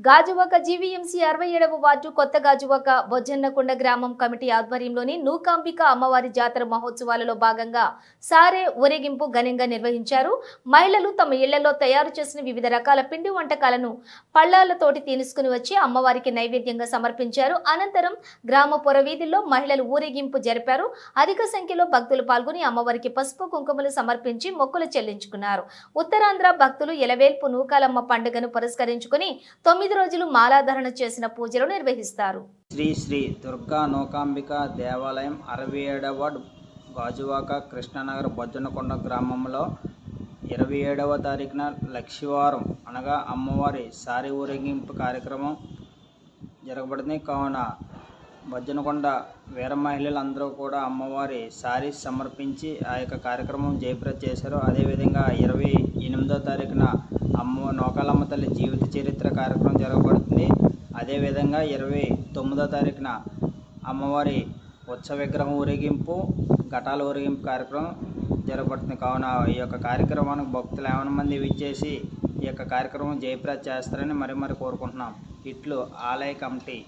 Gajuwaka GVMC 67వ ward కొత్త గాజువాక బొజ్జన్నకొండ గ్రామం committee ఆధ్వర్యంలోని నూకాంబిక అమ్మవారి జాతర మహోత్సవాలలో భాగంగా సారే ఊరేగింపు ఘనంగా నిర్వహించారు. మహిళలు తమ ఇళ్లలో తయారు చేసిన వివిధ రకాల పిండి వంటకాలను పళ్ళాలతోటి తీసుకుని వచ్చి అమ్మవారికి నైవేద్యంగా సమర్పించారు. అనంతరం గ్రామ పొరవీధుల్లో మహిళలు ఊరేగింపు జరిపారు. అధిక సంఖ్యలో భక్తులు పాల్గొని అమ్మవారికి పసుపు కుంకుమలు సమర్పించి మొక్కులు చెల్లించుకున్నారు. ఉత్తరాంధ్ర భక్తులు ఎలవేల్పు నూకాలమ్మ పండుగను పురస్కరించుకుని 9 రోజులు మాలాధారణ చేసిన పూజలు నిర్వహిస్తారు. శ్రీ శ్రీ దుర్గా నూకాంబిక దేవాలయం 67వ వార్డు గాజువాక కృష్ణానగర్ బొజ్జన్నకొండ గ్రామంలో 27వ తారీఖున లక్షవారం అనగా అమ్మవారి సారి ఊరేగింపు కార్యక్రమం జరగబడింది. కావున బొజ్జన్నకొండ వీర మహిళలందరూ కూడా అమ్మవారి సారీ సమర్పించి ఆ యొక్క కార్యక్రమం జయప్రద చేశారు. అదేవిధంగా 28వ తారీఖున నూకాలమ్మ తల్లి జీవిత చరిత్ర కార్యక్రమం జరగబడుతుంది. అదేవిధంగా 29వ తారీఖున అమ్మవారి ఉత్సవ విగ్రహం ఊరేగింపు ఘటాల ఊరేగింపు కార్యక్రమం జరగబడుతుంది. కావున ఈ యొక్క కార్యక్రమానికి భక్తులు 50 మంది విచ్చేసి ఈ యొక్క కార్యక్రమం జయప్రద చేస్తారని మరి కోరుకుంటున్నాం. ఇట్లు ఆలయ కమిటీ.